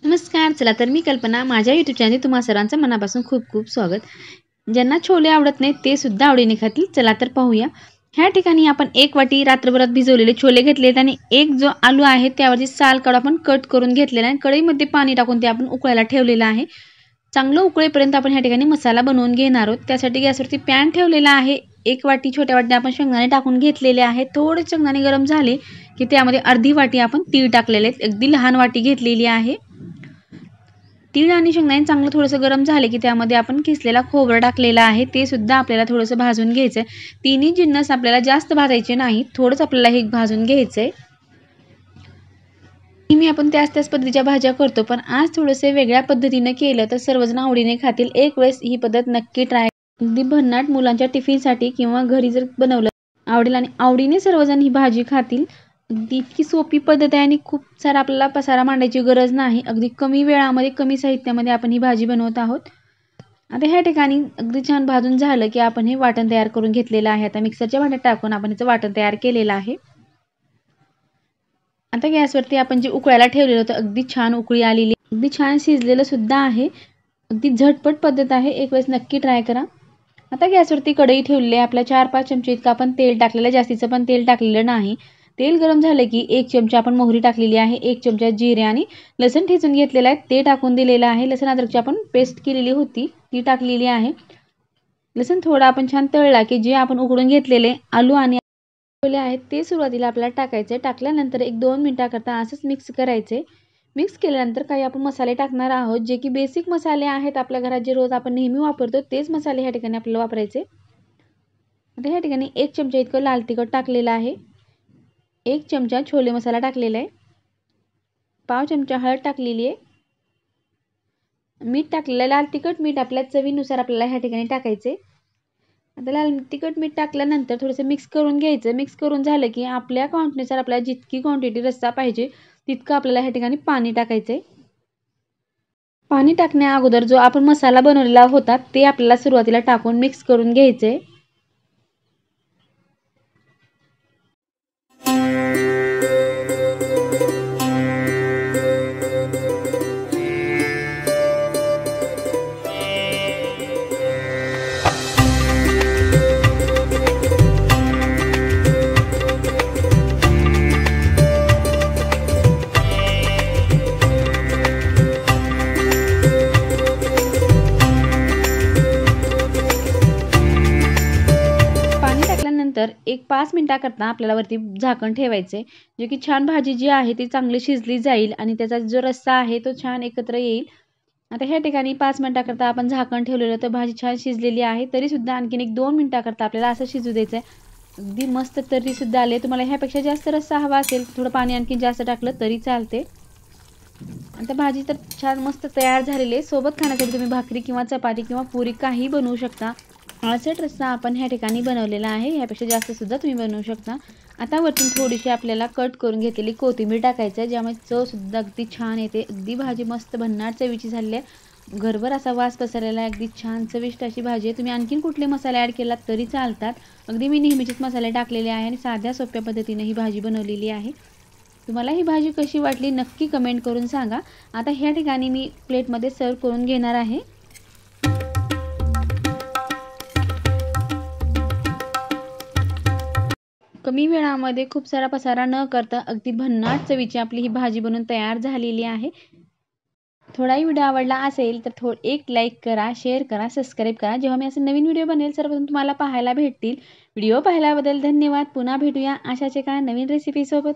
नमस्कार. चला तर मी कल्पना माझ्या यूट्यूब चॅनल तुम्हा सर्वांचं मनापासून खूप खूप स्वागत. ज्यांना छोले आवडत नाहीत ते सुद्धा आवडीने खातील. चला तर पाहूया. ह्या ठिकाणी आपण 1 वाटी रात्रभरात भिजवलेले छोले घेतलेत आणि एक जो आलू आहे त्यावरची साल काढून आपण कट करून घेतलेला आहे. कढईमध्ये पाणी टाकून ते आपण उकळायला ठेवलेलं आहे. चांगलं उकळेपर्यंत आपण ह्या ठिकाणी मसाला बनवून घेणार आहोत. त्यासाठी गॅसवरती पॅन ठेवलेला आहे. 1 वाटी छोट्या वाटीने आपण शेंगदाणे टाकून घेतलेले आहेत. थोडे शेंगदाणे गरम झाले की त्यामध्ये अर्धी वाटी आपण तीळ टाकलेले आहेत. अगदी लहान वाटी घेतलेली आहे. तीळ आणि शेंगदाणे चांगलं थोडंसं गरम झाले की त्यामध्ये आपण किसलेला खोबरं टाकलेलं आहे. ते सुद्धा आपल्याला थोडंसं भाजून घ्यायचं आहे. तिन्ही जिन्नस आपल्याला जास्त भाजायचे नाहीत. थोडंच आपल्याला हे भाजून घ्यायचं आहे. नेहमी आपण त्याच पद्धतीच्या भाज्या करतो, पण आज थोडंसं वेगळ्या पद्धतीनं केलं तर सर्वजण आवडीने खातील. एक वेळेस ही पद्धत नक्की ट्राय. अगदी भन्नाट मुलांच्या टिफिनसाठी किंवा घरी जर बनवलं आवडेल आणि आवडीने सर्वजण ही भाजी खातील. अगदी इतकी सोपी पद्धत आहे आणि खूप सारा आपल्याला पसारा मांडायची गरज नाही. अगदी कमी वेळामध्ये कमी साहित्यामध्ये आपण ही भाजी बनवत आहोत. आता ह्या ठिकाणी अगदी छान भाजून झालं की आपण हे वाटण तयार करून घेतलेलं आहे. आता मिक्सरच्या भांड्यात टाकून आपण याचं वाटण तयार केलेलं आहे. आता गॅसवरती आपण जे उकळायला ठेवलेलं होतं अगदी छान उकळी आलेली, अगदी छान शिजलेलं सुद्धा आहे. अगदी झटपट पद्धत आहे. एक वेळेस नक्की ट्राय करा. आता गॅसवरती कढई ठेवली आहे. आपल्या 4-5 चमचे इतकं आपण तेल टाकलेलं आहे. जास्तीचं पण तेल टाकलेलं नाही. तेल गरम झालं की 1 चमचा आपण मोहरी टाकलेली आहे. 1 चमचा जिरे आणि लसूण ठेचून घेतलेलं आहे ते टाकून दिलेलं आहे. लसूण अद्रकची आपण पेस्ट केलेली होती ती टाकलेली आहे. लसूण थोडा आपण छान तळला की जे आपण उकडून घेतलेले आलू आणि छोले आहेत ते सुरुवातीला आपल्याला टाकायचे. टाकल्यानंतर 1-2 मिनिटाकरता असंच मिक्स करायचे. मिक्स केल्यानंतर काही आपण मसाले टाकणार आहोत, जे की बेसिक मसाले आहेत. आपल्या घरात जे रोज आपण नेहमी वापरतो तेच मसाले ह्या ठिकाणी आपल्याला वापरायचे. आता ह्या ठिकाणी 1 चमचा इतकं लाल तिखट टाकलेलं आहे. 1 चमचा छोले मसाला टाकलेला आहे. पाव चमचा हळद टाकलेली आहे. मीठ टाकलेलं आहे. लाल तिखट मीठ आपल्या चवीनुसार आपल्याला ह्या ठिकाणी टाकायचे. आता लाल तिखट मीठ टाकल्यानंतर थोडंसं मिक्स करून घ्यायचं. मिक्स करून झालं की आपल्या क्वांटिटीनुसार आपल्याला जितकी क्वांटिटी रस्सा पाहिजे तितकं आपल्याला ह्या ठिकाणी पाणी टाकायचं आहे. पाणी टाकण्या अगोदर जो आपण मसाला बनवलेला होता ते आपल्याला सुरुवातीला टाकून मिक्स करून घ्यायचं आहे. नंतर एक 5 मिनिटाकरता आपल्याला वरती झाकण ठेवायचे, जे की छान भाजी जी आहे ती चांगली शिजली जाईल आणि त्याचा जो रस्सा आहे तो छान एकत्र येईल. आता ह्या ठिकाणी 5 मिनिटाकरता आपण झाकण ठेवलेलं तर भाजी छान शिजलेली आहे. तरीसुद्धा आणखीन 1-2 मिनिटाकरता आपल्याला असं शिजू द्यायचं आहे. अगदी मस्त तर्रीसुद्धा आले. तुम्हाला ह्यापेक्षा जास्त रस्सा हवा असेल थोडं पाणी आणखीन जास्त टाकलं तरी चालते. आता भाजी तर छान मस्त तयार झालेली आहे. सोबत खाण्यासाठी तुम्ही भाकरी किंवा चपाती किंवा पुरी काही बनवू शकता. अळसट रस्सा आपण ह्या ठिकाणी बनवलेला आहे. ह्यापेक्षा जास्त सुद्धा तुम्ही बनवू शकता. आता वरतून थोडीशी आपल्याला कट करून घेतलेली कोथिंबीर टाकायचं आहे, ज्यामुळे चवसुद्धा अगदी छान येते. अगदी भाजी मस्त भन्नाट चवीची झालेली आहे. घरभर असा वास पसरलेला आहे. अगदी छान चविष्ट अशी भाजी आहे. तुम्ही आणखीन कुठले मसाले ॲड केलात तरी चालतात. अगदी मी नेहमीचेच मसाले टाकलेले आहे आणि साध्या सोप्या पद्धतीने ही भाजी बनवलेली आहे. तुम्हाला ही भाजी कशी वाटली नक्की कमेंट करून सांगा. आता ह्या ठिकाणी मी प्लेटमध्ये सर्व करून घेणार आहे. कमी वेळामध्ये खूप सारा पसारा न करता अगदी भन्नाट चवीची आपली ही भाजी बनवून तयार झालेली आहे. थोडाही व्हिडिओ आवडला असेल तर एक लाईक करा, शेअर करा, सबस्क्राईब करा. जेव्हा मी असे नवीन व्हिडिओ बनेल सर्वप्रथम तुम्हाला पाहायला भेटतील. व्हिडिओ पाहिल्याबद्दल धन्यवाद. पुन्हा भेटूया अशाच एका नवीन रेसिपीसोबत.